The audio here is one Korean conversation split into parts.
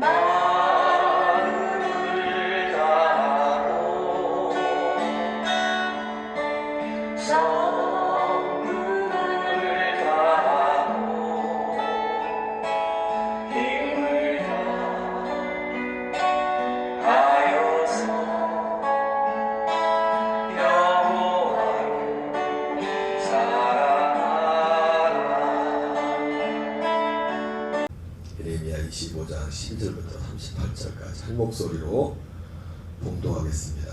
마음을 다하고 성품을 다하고 힘을 다하여서 여호와를 사랑하라. 예레미야 25장 12절부터 38절까지 한 목소리로 봉독하겠습니다.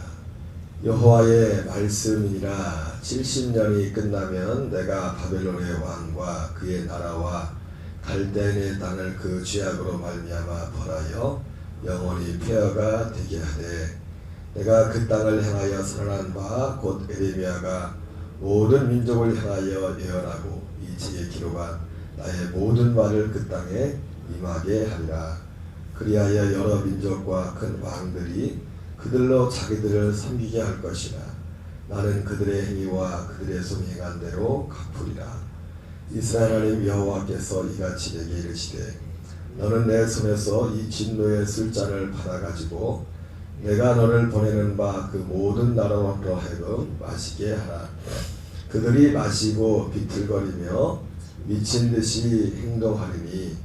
여호와의 말씀이니라. 70년이 끝나면 내가 바벨론의 왕과 그의 나라와 갈대인의 땅을 그 죄악으로 말미암아 벌하여 영원히 폐허가 되게 하되, 내가 그 땅을 향하여 선언한 바 곧 에레미야가 모든 민족을 향하여 예언하고 이 책에 기록한 나의 모든 말을 그 땅에 임하게 하리라. 그리하여 여러 민족과 큰 왕들이 그들로 자기들을 섬기게 할 것이라. 나는 그들의 행위와 그들의 손이 행한 대로 갚으리라. 이스라엘 하나님 여호와께서 이같이 내게 이르시되, 너는 내 손에서 이 진노의 술잔을 받아가지고 내가 너를 보내는 바 그 모든 나라로 하여금 마시게 하라. 그들이 마시고 비틀거리며 미친 듯이 행동하리니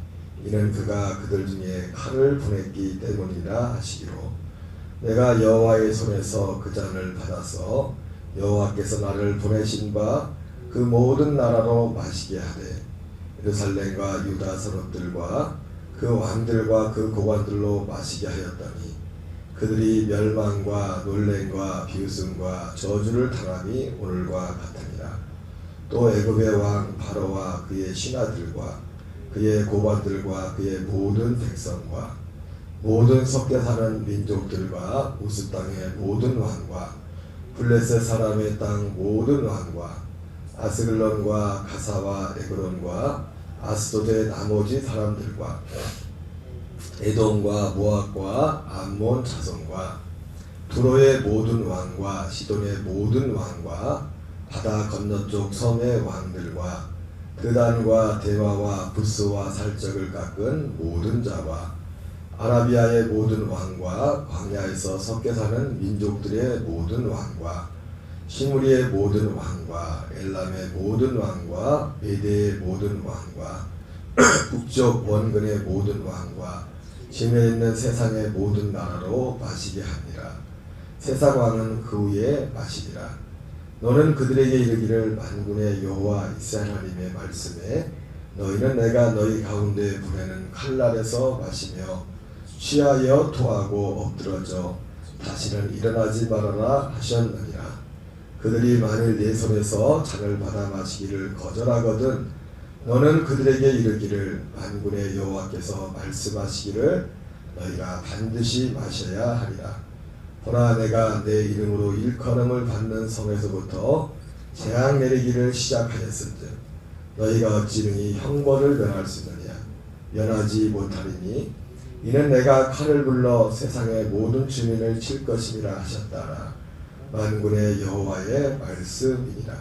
이는 그가 그들 중에 칼을 보냈기 때문이라 하시기로, 내가 여호와의 손에서 그 잔을 받아서 여호와께서 나를 보내신 바 그 모든 나라로 마시게 하되, 예루살렘과 유다 성읍들과 그 왕들과 그 고관들로 마시게 하였더니 그들이 멸망과 놀램과 비웃음과 저주를 당함이 오늘과 같으니라. 또 애굽의 왕 바로와 그의 신하들과 그의 고관들과 그의 모든 백성과 모든 섞여 사는 민족들과 우스 땅의 모든 왕과 블레셋 사람의 땅 모든 왕과 아스글론과 가사와 에그론과 아스도드의 나머지 사람들과 에돔과 모압과 암몬 자손과 두로의 모든 왕과 시돈의 모든 왕과 바다 건너쪽 섬의 왕들과 드단과 대마와 부스와 살적을 깎은 모든 자와 아라비아의 모든 왕과 광야에서 섞여 사는 민족들의 모든 왕과 시므리의 모든 왕과 엘람의 모든 왕과 메대의 모든 왕과 북쪽 원근의 모든 왕과 짐에 있는 세상의 모든 나라로 마시게 하니라. 세상 왕은 그 후에 마시리라. 너는 그들에게 이르기를, 만군의 여호와 이스라엘 하나님의 말씀에 너희는 내가 너희 가운데 보내는 칼날에서 마시며 취하여 토하고 엎드러져 다시는 일어나지 말아라 하셨느니라. 그들이 만일 내 손에서 잔을 받아 마시기를 거절하거든 너는 그들에게 이르기를, 만군의 여호와께서 말씀하시기를 너희가 반드시 마셔야 하리라. 보라, 내가 내 이름으로 일컬음을 받는 성에서부터 재앙 내리기를 시작하였은즉 너희가 어찌 능히 형벌을 면할 수 있느냐. 면하지 못하리니 이는 내가 칼을 불러 세상의 모든 주민을 칠 것임이라 하셨다라. 만군의 여호와의 말씀이니라.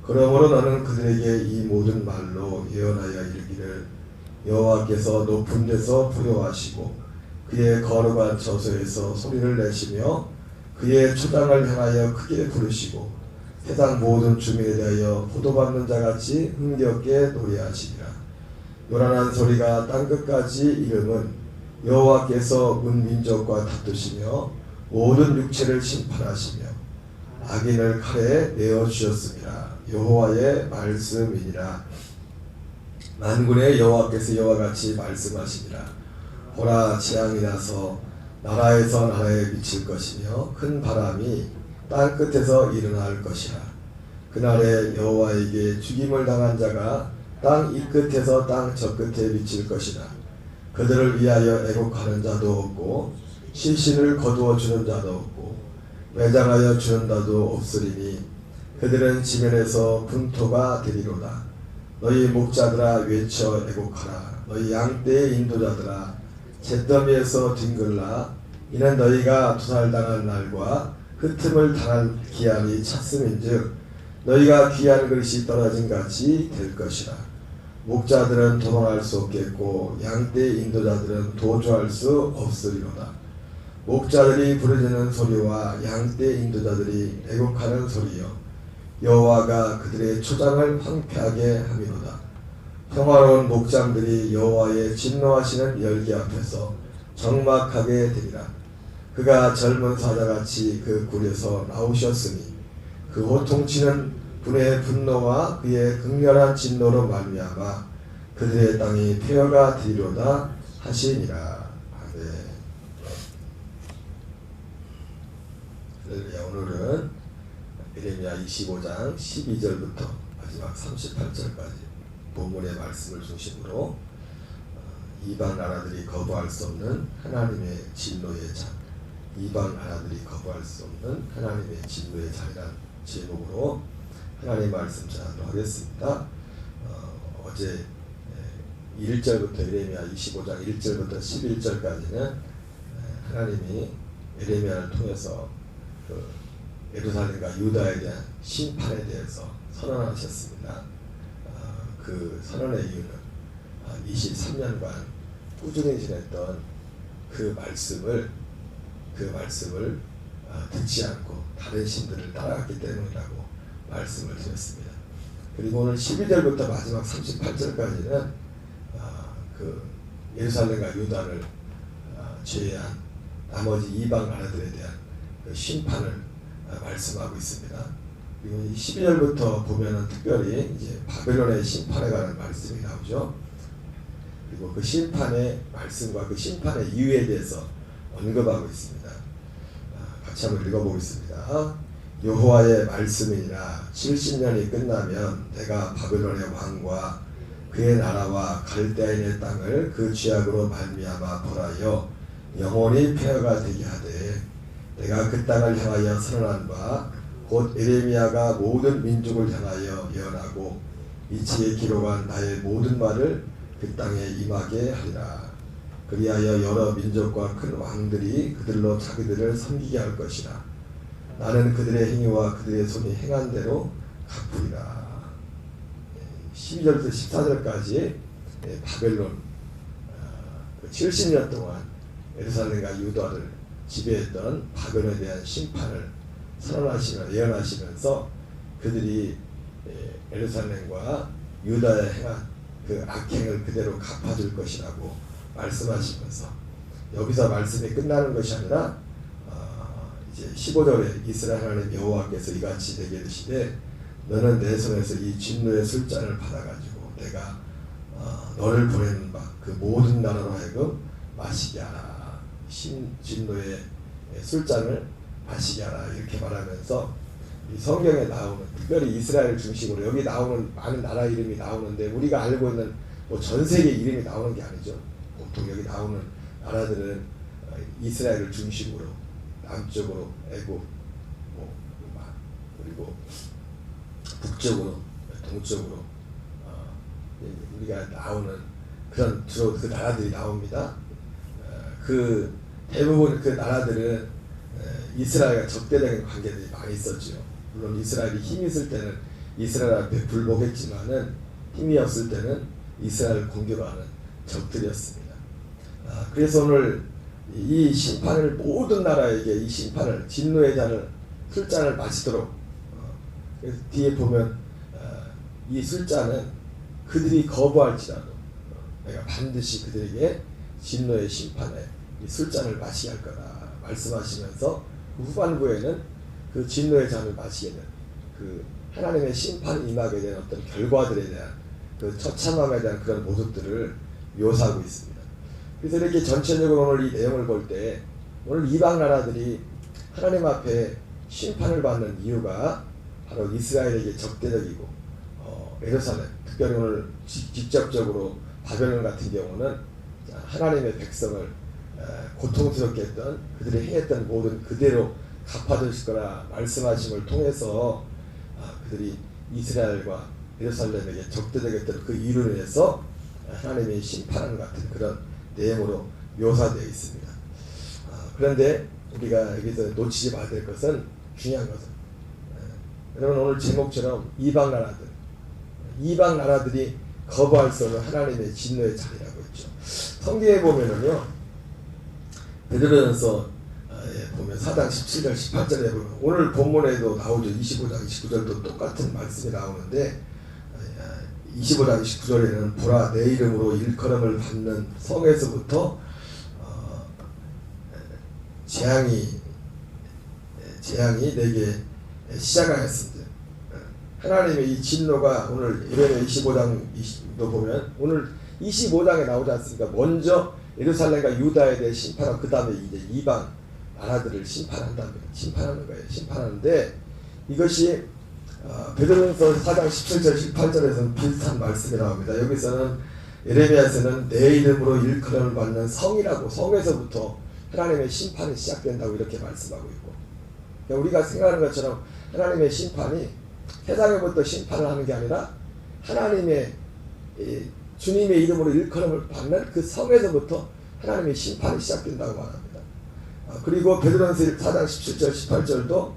그러므로 너는 그들에게 이 모든 말로 예언하여 이르기를, 여호와께서 높은 데서 부여하시고 그의 거룩한 저소에서 소리를 내시며 그의 초당을 향하여 크게 부르시고 세상 모든 주민에 대하여 보도받는 자같이 흥겹게 노래하시리라. 요란한 소리가 땅끝까지 이름은 여호와께서 온 민족과 다투시며 모든 육체를 심판하시며 악인을 칼에 내어주셨습니다. 여호와의 말씀이니라. 만군의 여호와께서 이와 같이 말씀하시니라. 보라, 재앙이 나서 나라에서 나라에 미칠 것이며 큰 바람이 땅 끝에서 일어날 것이라. 그날에 여호와에게 죽임을 당한 자가 땅 이 끝에서 땅 저 끝에 미칠 것이라. 그들을 위하여 애곡하는 자도 없고 시신을 거두어 주는 자도 없고 매장하여 주는 자도 없으리니 그들은 지면에서 분토가 되리로다. 너희 목자들아 외쳐 애곡하라. 너희 양떼의 인도자들아 잿더미에서 뒹굴라. 이는 너희가 도살당한 날과 흩음을 당할 기한이 찼음인즉 너희가 귀한 그릇이 떨어진 같이 될 것이라. 목자들은 도망할 수 없겠고 양떼 인도자들은 도주할 수 없으리로다. 목자들이 부르짖는 소리와 양떼 인도자들이 애곡하는 소리여 여호와가 그들의 초장을 황폐하게 함이로다. 평화로운 목장들이 여호와의 진노하시는 열기 앞에서 적막하게 되리라. 그가 젊은 사자같이 그 굴에서 나오셨으니 그 호통치는 분의 분노와 그의 극렬한 진노로 말미암아 그들의 땅이 폐허가 되리로다 하시니라. 아멘. 할렐루야. 오늘은 예레미야 25장 12절부터 마지막 38절까지 본문의 말씀을 중심으로 이방 나라들이 거부할 수 없는 하나님의 진노의 잔, 이방 나라들이 거부할 수 없는 하나님의 진노의 잔이라는 제목으로 하나님 말씀 전하도록 하겠습니다. 어제 1절부터 예레미야 25장 1절부터 11절까지는 하나님이 예레미야를 통해서 그 예루살렘과 유다에 대한 심판에 대해서 선언하셨습니다. 그 선언의 이유는 23년간 꾸준히 지냈던 그 말씀을 듣지 않고 다른 신들을 따라갔기 때문이라고 말씀을 드렸습니다. 그리고 오늘 12절부터 마지막 38절까지는 그 예루살렘과 유다를 제외한 나머지 이방 나라들에 대한 그 심판을 말씀하고 있습니다. 그리고 12절부터 보면은 특별히 이제 바벨론의 심판에 관한 말씀이 나오죠. 그리고 그 심판의 말씀과 그 심판의 이유에 대해서 언급하고 있습니다. 같이 한번 읽어보겠습니다. 여호와의 말씀이니라 70년이 끝나면 내가 바벨론의 왕과 그의 나라와 갈대아인의 땅을 그 죄악으로 말미암아 벌하여 영원히 폐허가 되게 하되 내가 그 땅을 향하여 선언한 바 곧 예레미야가 모든 민족을 향하여 예언하고 이 책에 기록한 나의 모든 말을 그 땅에 임하게 하리라. 그리하여 여러 민족과 큰 왕들이 그들로 자기들을 섬기게 할 것이라. 나는 그들의 행위와 그들의 손이 행한 대로 갚으리라. 12절부터 14절까지 바벨론 70년 동안 예루살렘과 유다를 지배했던 바벨론에 대한 심판을 선언하시며 예언하시면서 그들이 예루살렘과 유다에 행한 그 악행을 그대로 갚아줄 것이라고 말씀하시면서 여기서 말씀이 끝나는 것이 아니라 이제 15절에 이스라엘 하나님 여호와께서 이같이 되게 이르시되 너는 내 손에서 이 진노의 술잔을 받아가지고 내가 너를 보내는 바 그 모든 나라로 하여금 마시게 하라. 진노의 술잔을 마시게 하라. 이렇게 말하면서 이 성경에 나오는 특별히 이스라엘 중심으로 여기 나오는 많은 나라 이름이 나오는데 우리가 알고 있는 뭐 전 세계 이름이 나오는 게 아니죠. 보통 여기 나오는 나라들은 이스라엘을 중심으로 남쪽으로 애굽, 그리고 북쪽으로, 동쪽으로 우리가 나오는 그런 주로 그 나라들이 나옵니다. 그 대부분 그 나라들은 이스라엘과 적대적인 관계들이 많이 있었죠. 물론 이스라엘이 힘이 있을 때는 이스라엘 앞에 굴복했지만은 힘이 없을 때는 이스라엘을 공격하는 적들이었습니다. 그래서 오늘 이 심판을 모든 나라에게 이 심판을 진노의 잔을 술잔을 마시도록 그래서 뒤에 보면 이 술잔은 그들이 거부할지라도 내가 반드시 그들에게 진노의 심판에 이 술잔을 마시게 할 거다 말씀하시면서 그 후반부에는 그 진노의 잔을 마시게 된 그 하나님의 심판이 임하게 된 어떤 결과들에 대한 그 처참함에 대한 그런 모습들을 묘사하고 있습니다. 그래서 이렇게 전체적으로 오늘 이 내용을 볼 때 오늘 이방 나라들이 하나님 앞에 심판을 받는 이유가 바로 이스라엘에게 적대적이고 예루살렘 특별히 오늘 직접적으로 바벨론 같은 경우는 하나님의 백성을 고통스럽게 했던 그들이 행했던 모든 그대로 갚아주실 거라 말씀하심을 통해서 그들이 이스라엘과 예루살렘에게 적대적이었던 그 이유로 인해서 하나님의 심판하는 같은 그런 내용으로 묘사되어 있습니다. 그런데 우리가 여기서 놓치지 말아야 될 것은 중요한 것은 여러분 오늘 제목처럼 이방 나라들이 거부할 수 없는 하나님의 진노의 자리라고 했죠. 성경에 보면은요, 베드로전서 보면 4장 17절 18절에 보면 오늘 본문에도 나오죠. 25장 29절도 똑같은 말씀이 나오는데 25장 29절에는 보라 내 이름으로 일컬음을 받는 성에서부터 재앙이 내게 시작하였습니다. 하나님의 이 진노가 오늘 예레미야 25장도 보면 오늘 25장에 나오지 않습니까? 먼저 예루살렘과 유다에 대해 심판하고 그 다음에 이제 이방 나라들을 심판하는 거예요. 심판하는데 이것이 베드로전서 4장 17절 18절에서는 비슷한 말씀이 나옵니다. 여기서는 예레미야에서는 내 이름으로 일컬음을 받는 성이라고 성에서부터 하나님의 심판이 시작된다고 이렇게 말씀하고 있고, 그러니까 우리가 생각하는 것처럼 하나님의 심판이 세상에부터 심판을 하는 게 아니라 하나님의 주님의 이름으로 일컬음을 받는 그 성에서부터 하나님의 심판이 시작된다고 말합니다. 그리고 베드로전서 4장 17절 18절도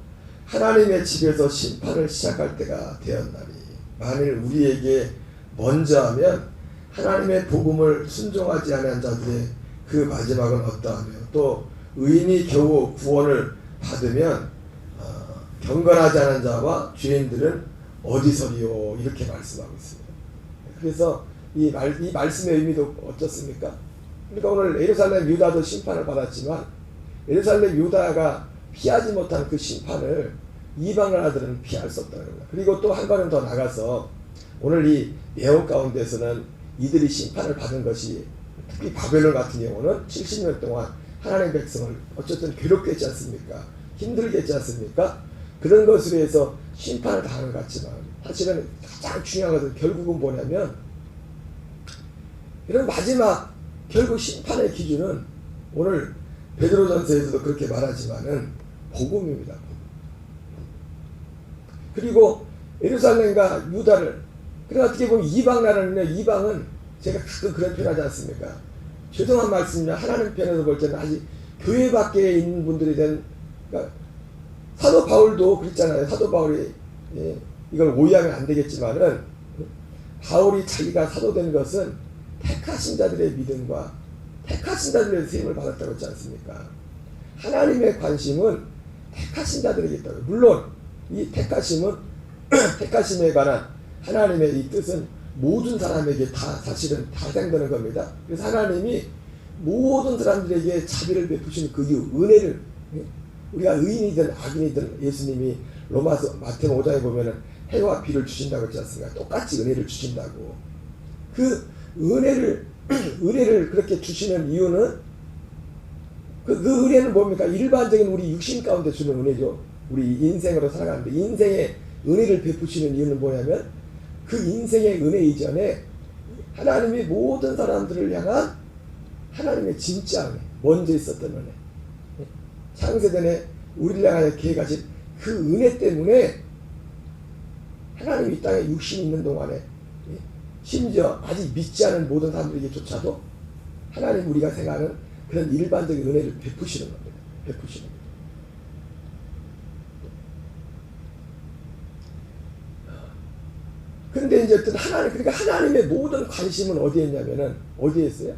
하나님의 집에서 심판을 시작할 때가 되었나니 만일 우리에게 먼저 하면 하나님의 복음을 순종하지 않은 자들의 그 마지막은 어떠하며 또 의인이 겨우 구원을 받으면 경건하지 않은 자와 죄인들은 어디서리요 이렇게 말씀하고 있습니다. 그래서 이 말씀의 의미도 어떻습니까? 그러니까 오늘 예루살렘 유다도 심판을 받았지만 예루살렘 유다가 피하지 못한 그 심판을 이방 나라들은 피할 수 없다는 겁니다. 그리고 또 한 걸음 더 나가서 오늘 이 내용 가운데서는 이들이 심판을 받은 것이 특히 바벨론 같은 경우는 70년 동안 하나님의 백성을 어쨌든 괴롭게 했지 않습니까? 힘들게 했지 않습니까? 그런 것으로 해서 심판을 당하는 것 같지만 사실은 가장 중요한 것은 결국은 뭐냐면 이런 마지막 결국 심판의 기준은 오늘 베드로전서에서도 그렇게 말하지만은 복음입니다. 그리고 예루살렘과 유다를 그러니까 어떻게 보면 이방 나라는요. 이방은 제가 가끔 그런 표현하지 않습니까? 죄송한 말씀이냐 하나님 편에서 볼 때는 아직 교회 밖에 있는 분들이 된 그러니까 사도 바울도 그랬잖아요. 사도 바울이 이걸 오해하면 안 되겠지만은 바울이 자기가 사도된 것은 택하신 자들의 믿음과 택하신 자들의 세임을 받았다고 했지 않습니까? 하나님의 관심은 택하신 자들에게 있다고. 물론 이 택하심은 택하심에 관한 하나님의 이 뜻은 모든 사람에게 다 사실은 다 해당되는 겁니다. 그래서 하나님이 모든 사람들에게 자비를 베푸시는 그 이유 은혜를 우리가 의인이든 악인이든 예수님이 로마서 마태복음 5장에 보면은 해와 비를 주신다고 했지 않습니까? 똑같이 은혜를 주신다고. 그 은혜를 그렇게 주시는 이유는 그 은혜는 뭡니까? 일반적인 우리 육신 가운데 주는 은혜죠. 우리 인생으로 살아가는데 인생의 은혜를 베푸시는 이유는 뭐냐면 그 인생의 은혜 이전에 하나님이 모든 사람들을 향한 하나님의 진짜 은혜, 먼저 있었던 은혜, 창세전에 우리를 향하여 계획하신 그 은혜 때문에 하나님이 이 땅에 육신이 있는 동안에 심지어 아직 믿지 않은 모든 사람들에게조차도 하나님 우리가 생각하는 그런 일반적인 은혜를 베푸시는 겁니다. 베푸시는 겁니다. 근데 이제 어떤 그러니까 하나님의 모든 관심은 어디에 있냐면은, 어디에 있어요?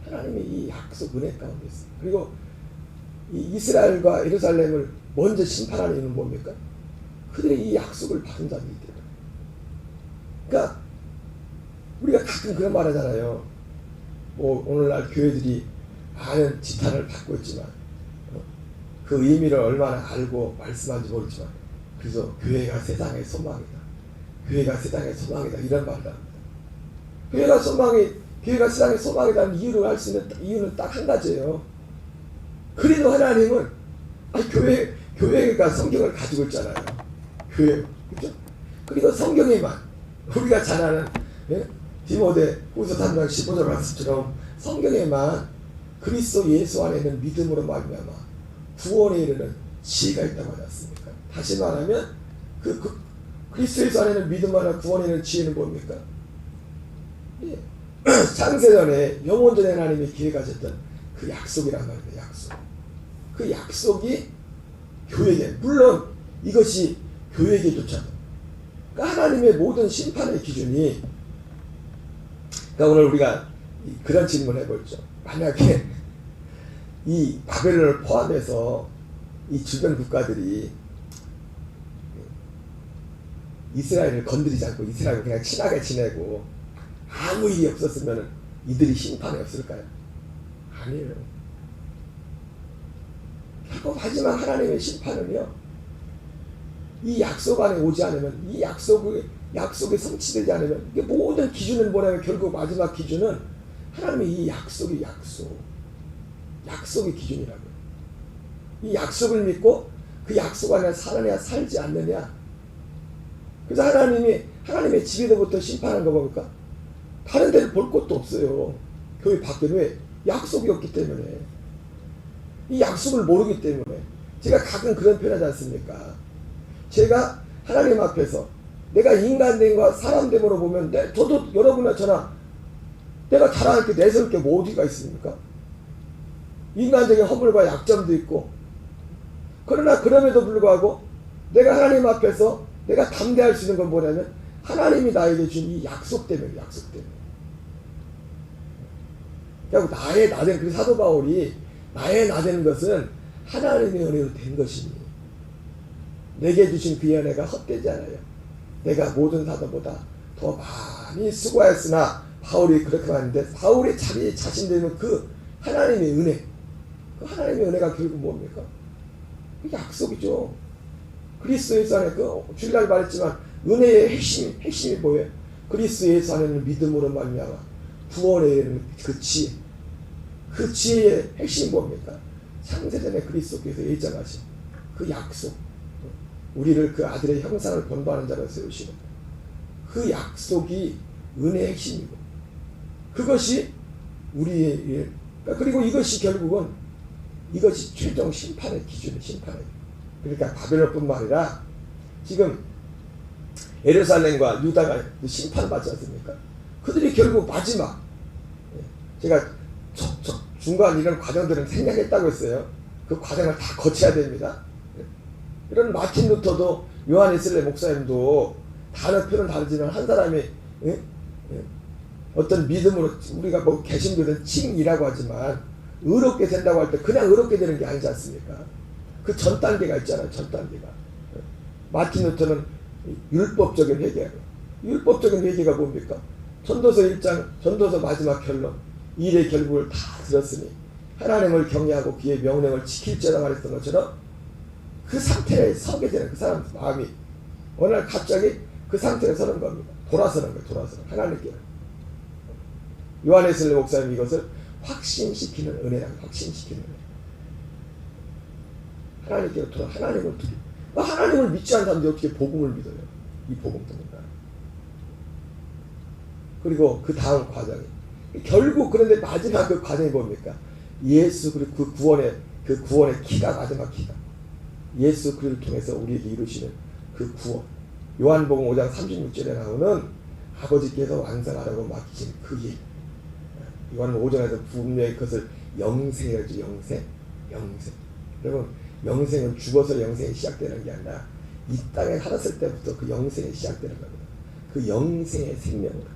하나님의 이 약속 은혜 가운데 있어요. 그리고 이 이스라엘과 예루살렘을 먼저 심판하는 이유는 뭡니까? 그들이 이 약속을 받은 자들이기 때문에. 그러니까 우리가 가끔 그런 말 하잖아요. 뭐 오늘날 교회들이 많은 지탄을 받고 있지만 그 의미를 얼마나 알고 말씀하는지 모르지만 그래서 교회가 세상의 소망이다. 교회가 세상의 소망이다. 이런 말을 합니다. 교회가 세상의 소망이라는 이유를 할 수 있는 이유는 딱 한 가지예요. 그래도 하나님은 교회가 성경을 가지고 있잖아요. 교회, 그렇죠? 그리고 성경에만 우리가 잘 아는 디모데 후서 3장 15절 말씀처럼 성경에만 그리스도 예수 안에 있는 믿음으로 말미암아 구원에 이르는 지혜가 있다고 하지 않습니까? 다시 말하면 그리스도 예수 안에 있는 믿음 안에 구원에 이르는 지혜는 뭡니까? 예. 창세전에 영원전에 하나님이 기획하셨던 그 약속이란 말입니다. 약속. 그 약속이 교회에게, 물론 이것이 교회에게조차도 그러니까 하나님의 모든 심판의 기준이 그러니까 오늘 우리가 그런 질문을 해보죠. 만약에 이 바벨론을 포함해서 이 주변 국가들이 이스라엘을 건드리지 않고 이스라엘을 그냥 친하게 지내고 아무 일이 없었으면 이들이 심판이 없을까요? 아니에요. 결국 마지막 하나님의 심판은요, 이 약속 안에 오지 않으면, 이 약속이 성취되지 않으면, 이게 모든 기준은 뭐냐면 결국 마지막 기준은 하나님의 이 약속이 기준이라고요. 이 약속을 믿고 그 약속 안에 살느냐 살지 않느냐. 그래서 하나님의 집에서부터 심판한 거 보니까 다른 데를 볼 것도 없어요. 교회 밖에는. 왜? 약속이 없기 때문에. 이 약속을 모르기 때문에. 제가 가끔 그런 표현하지 않습니까? 제가 하나님 앞에서 내가 인간됨과 사람됨으로 보면 저도 여러분이나 저나 내가 자랑할 게 내세울 게 뭐 어디가 있습니까? 인간적인 허물과 약점도 있고, 그러나 그럼에도 불구하고 내가 하나님 앞에서 내가 담대할 수 있는 건 뭐냐면 하나님이 나에게 준 이 약속 때문에. 결국 나의 나된, 그 사도 바울이 나의 나되는 것은 하나님의 은혜로 된 것이니 내게 주신 그 은혜가 헛되지 않아요. 내가 모든 사도보다 더 많이 수고하였으나, 바울이 그렇게 말했는데, 바울의 자기 자신 되는 그 하나님의 은혜, 그 하나님의 은혜가 결국 뭡니까? 그 약속이죠. 그리스도 예수 안에, 주일날 말했지만 은혜의 핵심이 뭐예요? 그리스도 예수 안에는 믿음으로 말미암아 구원에 이르는 그 지혜, 그 지혜의 핵심이 뭡니까? 창세전에 그리스도께서 예정하신 그 약속, 우리를 그 아들의 형상을 본받는 자로 세우시는 그 약속이 은혜의 핵심이고, 그것이 우리의 일, 그리고 이것이 결국은 이것이 최종 심판의 기준이에요. 그러니까 바벨론뿐만 아니라 지금 예루살렘과 유다가 심판받지 않습니까? 그들이 결국 마지막, 제가 중간 이런 과정들은 생략했다고 했어요. 그 과정을 다 거쳐야 됩니다. 이런 마틴 루터도, 요한 웨슬레 목사님도 단어 표현은 다르지만 한 사람이 어떤 믿음으로, 우리가 뭐 개신교는 칭이라고 하지만 의롭게 된다고 할 때 그냥 의롭게 되는 게 아니지 않습니까? 그 전 단계가 있잖아요. 전 단계가. 마틴 루터는 율법적인 회개예요. 율법적인 회개가 뭡니까? 전도서 1장, 전도서 마지막 결론, 일의 결국을 다 들었으니 하나님을 경외하고 그의 명령을 지킬지어다 말했던 것처럼 그 상태에 서게 되는 그 사람 마음이 어느 날 갑자기 그 상태에 서는 겁니다. 돌아서는 거예요. 하나님께. 요한 웨슬레 목사님 이것을 확신시키는 은혜라고. 확신시키는 은혜. 하나님께로 돌아, 하나님을 믿지 않는 사람들이 어떻게 복음을 믿어요? 이 복음 때문에. 그리고 그 다음 과정이 결국, 그런데 마지막 그 과정이 뭡니까? 예수 그리스도 그 구원의 키가, 마지막 키가 예수 그리스도를 통해서 우리에게 이루시는 그 구원. 요한복음 5장 36절에 나오는 아버지께서 완성하라고 맡기신 그 일. 요한복음 5장에서 분명히 그것을 영생이라고 하죠. 영생. 여러분, 영생은 죽어서 영생이 시작되는 게 아니라 이 땅에 살았을 때부터 그 영생이 시작되는 겁니다. 그 영생의 생명으로.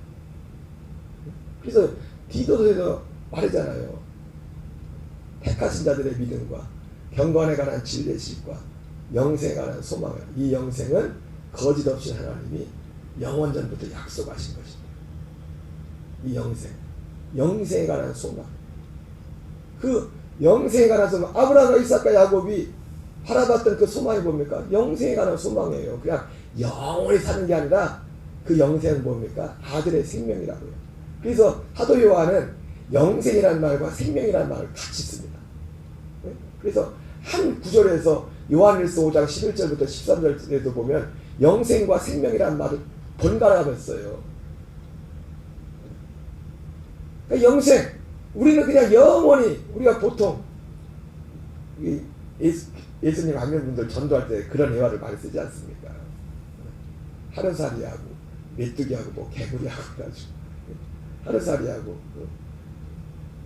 그래서 디도서에서 말하잖아요. 택하신 자들의 믿음과 경건에 관한 진리의식과 영생에 관한 소망을, 이 영생은 거짓 없이 하나님이 영원전부터 약속하신 것입니다. 이 영생에 관한 소망, 그 영생에 관한 소망, 아브라함과 이삭과 야곱이 바라봤던 그 소망이 뭡니까? 영생에 관한 소망이에요. 그냥 영원히 사는 게 아니라 그 영생은 뭡니까? 아들의 생명이라고요. 그래서 사도 요한은 영생이라는 말과 생명이라는 말을 같이 씁니다. 그래서 한 구절에서 요한일서 5장 11절부터 13절에도 보면 영생과 생명이라는 말을 번갈아가면서 써요. 그러니까 영생, 우리는 그냥 영원히, 우리가 보통 예수님 안면분들 전도할 때 그런 예화를 많이 쓰지 않습니까? 하루살이하고 메뚜기하고 뭐 개구리하고 그래가지고 하루살이하고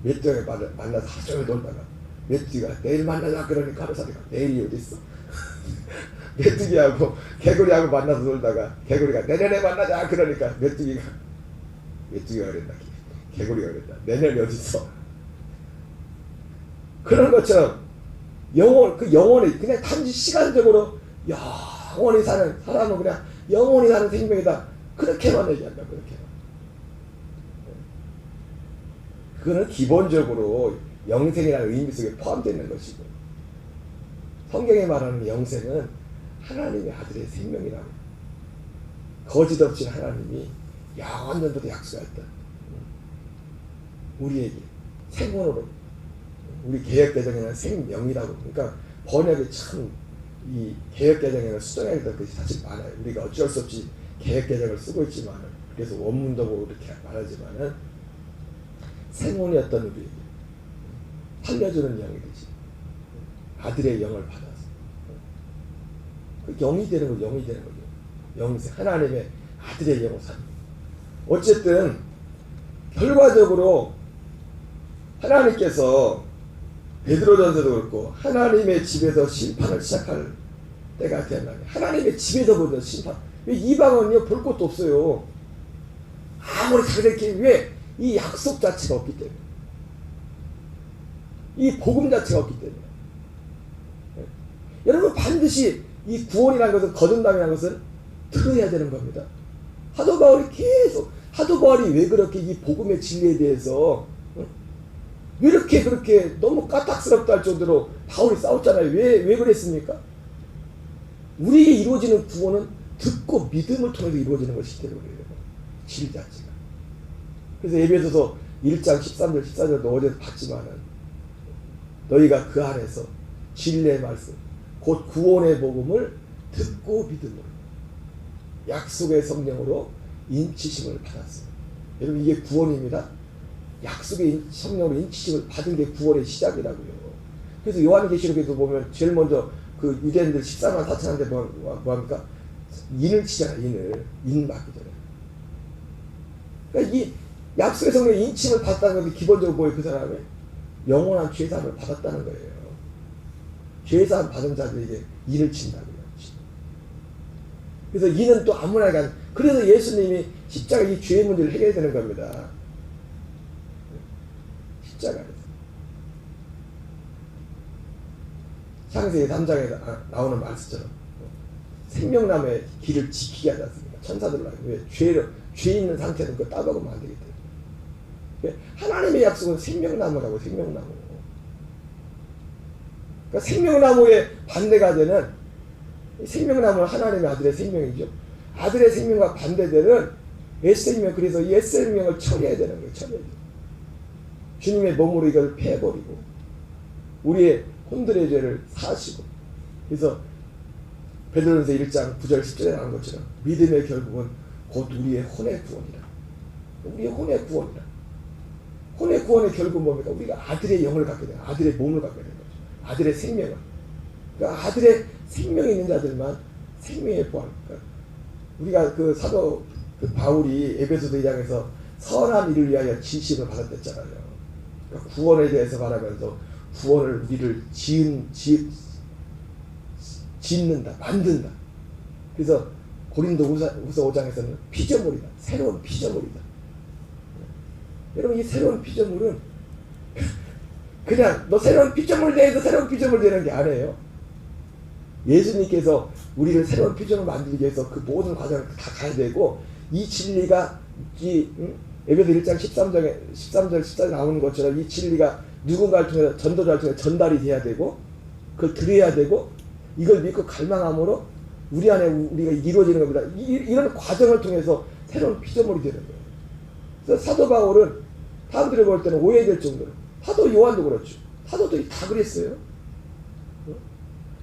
메뚜기가 만나서 하루 종일 놀다가 메뚜기가 내일 만나자 그러니까 하루살이가 내일이 어딨어. 메뚜기하고 개구리하고 만나서 놀다가 개구리가 내년에 만나자 그러니까 메뚜기가 그랬다. 개구리가 그랬다. 내년이 어딨어? 그런 것처럼 영혼이 그냥 단지 시간적으로 영원히 사는 사람은 그냥 영원히 사는 생명이다. 그렇게만 얘기한다. 그렇게만. 그거는 기본적으로 영생이라는 의미 속에 포함되어 있는 것이고, 성경에 말하는 영생은 하나님의 아들의 생명이라고. 거짓 없이 하나님이 영원전부터 약속했다. 우리에게 생원으로, 우리 개혁개정에는 생명이라고. 그러니까 번역이 참, 이 개혁개정에는 수정해야 될 것이 사실 많아요. 우리가 어쩔 수 없이 개혁개정을 쓰고 있지만, 그래서 원문도 보고 이렇게 말하지만은 생원이었던 우리에게 살려주는 영이 되지. 아들의 영을 받아서 그 영이 되는 거죠. 영이 되는 거죠. 영생, 하나님의 아들의 영을 사는. 어쨌든 결과적으로 하나님께서 베드로전서도 그렇고 하나님의 집에서 심판을 시작할 때가 되었나요? 하나님의 집에서부터 심판. 왜 이방은요 볼 것도 없어요. 아무리 그렇게 왜 이 약속 자체가 없기 때문에, 이 복음 자체가 없기 때문에. 여러분 반드시 이 구원이라는 것은, 거듭남이라는 것은 들어야 되는 겁니다. 사도 바울이 왜 그렇게 이 복음의 진리에 대해서 왜 이렇게 그렇게 너무 까딱스럽다 할 정도로 바울이 싸웠잖아요. 왜 그랬습니까? 우리에게 이루어지는 구원은 듣고 믿음을 통해서 이루어지는 것이기 때문에 그래요. 질 자체가. 그래서 에베소서 1장 13절 14절도 어제 봤지만은, 너희가 그 안에서 진리의 말씀 곧 구원의 복음을 듣고 믿음으로 약속의 성령으로 인치심을 받았어요. 여러분 이게 구원입니다. 약속의 성령으로 인치심을 받은 게 구원의 시작이라고요. 그래서 요한계시록에도 보면 제일 먼저 그 유대인들 14만 4천한테 뭐합니까? 인을 치잖아요. 인 맞기 전에. 그러니까 이 약속의 성령의 인침을 받았다는 것이 기본적으로 뭐예요? 그 사람의 영원한 죄사함을 받았다는 거예요. 죄사함 받은 자들에게 인을 친다고요. 그래서 인은 또 아무나 간. 그래서 예수님이 십자가 이 죄의 문제를 해결해야 되는 겁니다. 십자가에서. 창세기 3장에 나오는 말씀처럼 생명나무의 길을 지키게 하지 않습니까? 천사들로 하고. 왜? 죄 있는 상태는 그거 따먹으면 안 되기 때문에. 하나님의 약속은 생명나무라고. 생명나무. 그러니까 생명나무의 반대가 되는, 생명나무는 하나님의 아들의 생명이죠. 아들의 생명과 반대되는 옛생명. 그래서 이 옛생명을 처리해야 되는 거예요. 처리해야 돼요. 주님의 몸으로 이걸 패버리고 우리의 혼들의 죄를 사하시고. 그래서 베드로전서 1장 9절 10절에 나온 것처럼 믿음의 결국은 곧 우리의 혼의 구원이라. 우리의 혼의 구원이라. 혼의 구원의 결국은 뭡니까? 우리가 아들의 영을 갖게 되는, 아들의 몸을 갖게 되는 거죠. 아들의 생명을. 그러니까 아들의 생명이 있는 자들만 생명의 부활. 그러니까 우리가 그 사도 바울이 에베소서 2장에서 선한 일을 위하여 지심을 받았댔잖아요. 그러니까 구원에 대해서 말하면서 구원을 우리를 짓는다, 만든다. 그래서 고린도후서 5장에서는 피조물이다. 새로운 피조물이다. 여러분 이 새로운 피조물은 그냥 너 새로운 피조물 내에서 새로운 피조물 되는 게 아니에요. 예수님께서 우리를 새로운 피조물 만들기 위해서 그 모든 과정을 다 가야 되고, 이 진리가 에베소 1장 13절 14절 나오는 것처럼 이 진리가 누군가를 통해 전도자를 통해 전달이 돼야 되고, 그걸 들어야 되고, 이걸 믿고 갈망함으로 우리 안에 우리가 이루어지는 겁니다. 이런 과정을 통해서 새로운 피조물이 되는 거예요. 그래서 사도 바울은 사람들이 볼 때는 오해될 정도로, 사도 요한도 그렇죠. 사도들이 다 그랬어요.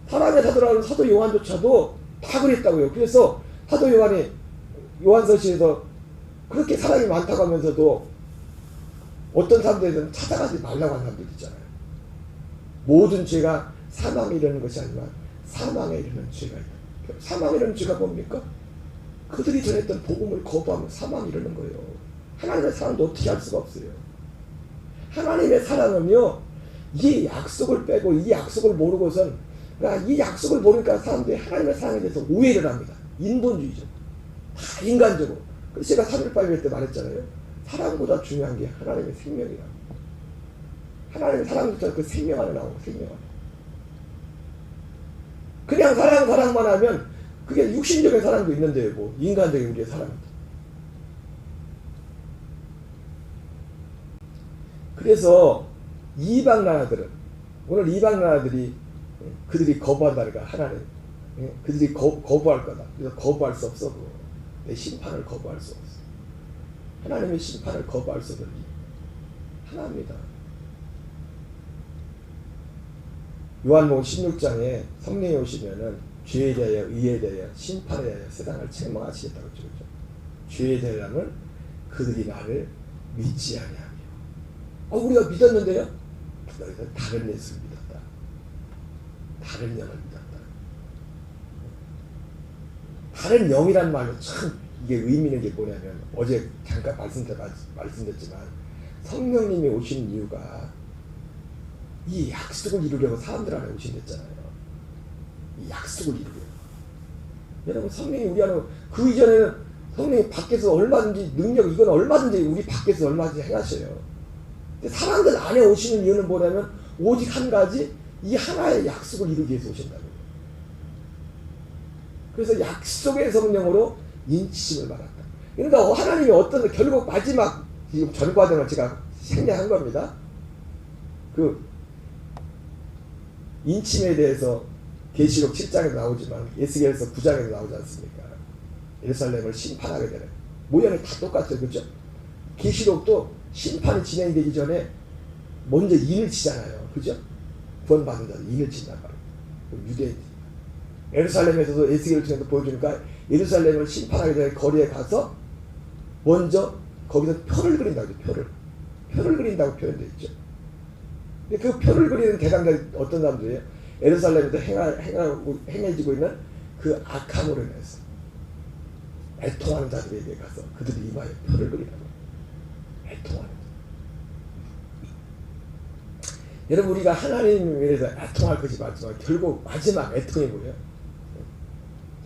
사랑의 사도라는 사도 요한조차도 다 그랬다고요. 그래서 사도 요한이 요한서시에서 그렇게 사랑이 많다고 하면서도 어떤 사람들에서는 찾아가지 말라고 하는 사람들 있잖아요. 모든 죄가 사망에 이르는 것이 아니라 사망에 이르는 죄가 있다. 사망에 이르는 죄가 뭡니까? 그들이 전했던 복음을 거부하면 사망에 이르는 거예요. 하나님의 사랑도 어떻게 할 수가 없어요. 하나님의 사랑은요, 이 약속을 빼고 이 약속을 모르고선, 그러니까 이 약속을 모르니까 사람들이 하나님의 사랑에 대해서 오해를 합니다. 인본주의죠. 다 인간적으로. 그래서 제가 3.18 때 말했잖아요. 사랑보다 중요한 게 하나님의 생명이라고. 하나님의 사랑부터 그 생명 안에 나오고 생명 안에. 그냥 사랑만 하면 그게 육신적인 사랑도 있는데 뭐 인간적인 우리의 사랑도. 그래서 이방 나라들은 오늘 이방 나라들이 그들이 거부한다니까 하나님. 그들이 거부할 거다. 그래서 거부할 수 없어. 내 심판을 거부할 수 없어. 하나님의 심판을 거부할 수 없는 이 하나입니다. 요한복음 16장에 성령이 오시면은 죄에 대하여 의에 대하여 심판에 대하여 세상을 책망하시겠다고 그러죠. 죄에 대하여는 그들이 나를 믿지 아니하며 우리가 믿었는데요. 너희는 다른 예수를 믿었다. 다른 영을 믿었다. 다른 영이란 말로 참 이게 의미 있는 게 뭐냐면 어제 잠깐 말씀드렸지만 성령님이 오시는 이유가 이 약속을 이루려고 사람들 안에 오신댔잖아요. 이 약속을 이루려고. 여러분 성령이 우리 안에 그 이전에는 성령이 밖에서 얼마든지 능력 이건 얼마든지 우리 밖에서 얼마든지 행하셔요. 근데 사람들 안에 오시는 이유는 뭐냐면 오직 한 가지 이 하나의 약속을 이루기 위해서 오신다고요. 그래서 약속의 성령으로 인치심을 받았다. 그러니까 하나님이 어떤 결국 마지막 지금 전 과정을 제가 생략한 겁니다. 그 인침에 대해서 계시록 7장에도 나오지만 에스겔서 9장에도 나오지 않습니까? 예루살렘을 심판하게 되는 모양이 다 똑같아요. 그렇죠? 계시록도 심판이 진행되기 전에 먼저 인을 치잖아요. 그죠? 구원받은 자들 인을 친단 말이에요. 유대인. 예루살렘에서도 에스겔을 통해서 보여주니까 예루살렘을 심판하기 전에 거리에 가서 먼저 거기서 표를 그린다고 표를 그린다고 표현되어 있죠. 근데 그 표를 그리는 대상자가 어떤 사람들이에요? 예루살렘에서 행해지고 있는 그 악함으로 인해서 애통하는 자들에게 가서 그들이 이마에 표를 그리라고. 애통하는 자. 여러분 우리가 하나님에 대해서 애통할 것이 맞지만 결국 마지막 애통이 뭐예요?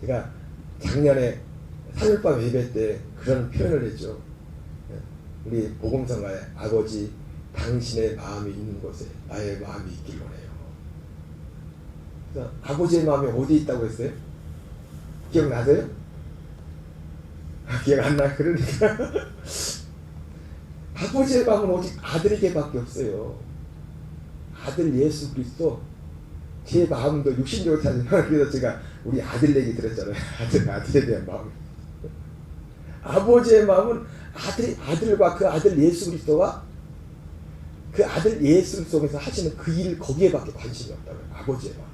제가 작년에 3.1밤 예배 때 그런 표현을 했죠. 우리 복음성가에 아버지 당신의 마음이 있는 곳에 나의 마음이 있길 원해요. 그래서 아버지의 마음이 어디 있다고 했어요? 기억나세요? 기억 안 나? 그러니까 아버지의 마음은 오직 아들에게밖에 없어요. 아들 예수 그리스도. 제 마음도 육신적으로 찾지만 그래서 제가 우리 아들 얘기 들었잖아요. 아들에 대한 마음. 아버지의 마음은 아들과 그 아들 예수 그리스도와 그 아들 예수 그리스도에서 하시는 그 일 거기에밖에 관심이 없다고요. 아버지의 마음.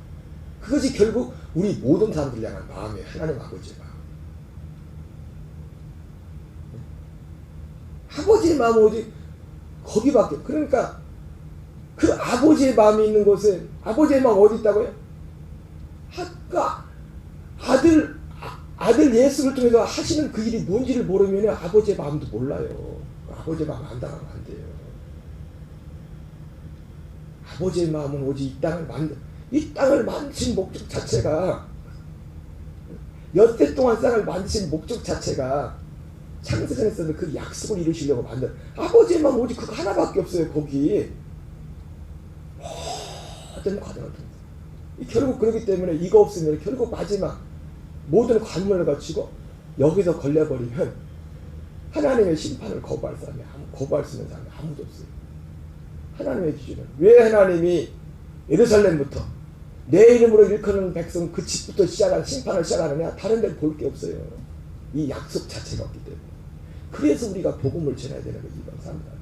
그것이 결국 우리 모든 사람들 향한 마음이에요. 하나님 아버지의 마음. 아버지의 마음은 오직 거기밖에. 그러니까 그 아버지의 마음이 있는 곳에 아버지의 마음 어디 있다고요? 아들 예수를 통해서 하시는 그 일이 뭔지를 모르면 아버지의 마음도 몰라요. 아버지의 마음 안다면 안 돼요. 아버지의 마음은 오직 이 땅을 만드신 목적 자체가 여태 동안 땅을 만드신 목적 자체가 창세전에서는 그 약속을 이루시려고 만든 아버지의 마음 오직 그거 하나밖에 없어요. 거기 모든 과정을 통해서 결국 그렇기 때문에 이거 없으면 결국 마지막 모든 관문을 거치고 여기서 걸려버리면 하나님의 심판을 거부할 수 있는 사람이 아무도 없어요. 하나님의 기준은 왜 하나님이 예루살렘부터 내 이름으로 일컫는 백성 그 집부터 시작한 심판을 시작하느냐? 다른 데는 볼 게 없어요. 이 약속 자체가 없기 때문에. 그래서 우리가 복음을 전해야 되는 거예요. 이방 사람들한테.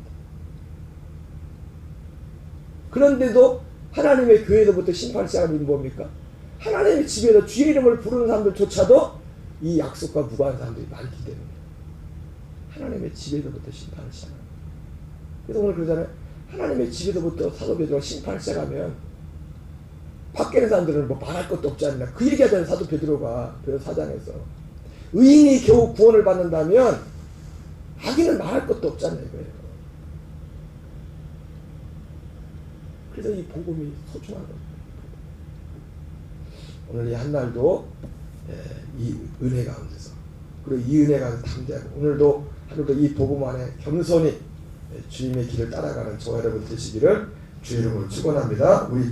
그런데도 하나님의 교회에서부터 심판을 시작하는 일은 뭡니까? 하나님의 집에서 주의 이름을 부르는 사람들조차도 이 약속과 무관한 사람들이 많기 때문에 하나님의 집에서부터 심판을 시작합니다. 그래서 오늘 그러잖아요. 하나님의 집에서부터 사도 베드로가 심판을 시작하면 밖에 있는 사람들은 뭐 말할 것도 없지 않나. 그 얘기하잖아요. 사도 베드로가 베드로 4장에서 의인이 겨우 구원을 받는다면 악인은 말할 것도 없잖아요. 이거예요. 그래서 이 복음이 소중한 겁니다. 오늘 이 한날도 이 은혜 가운데서 그리고 이 은혜 가운데 담대하고 오늘도 하루도 이 복음 안에 겸손히 주님의 길을 따라가는 저와 여러분 되시기를 주의 이름으로 축원합니다. 우리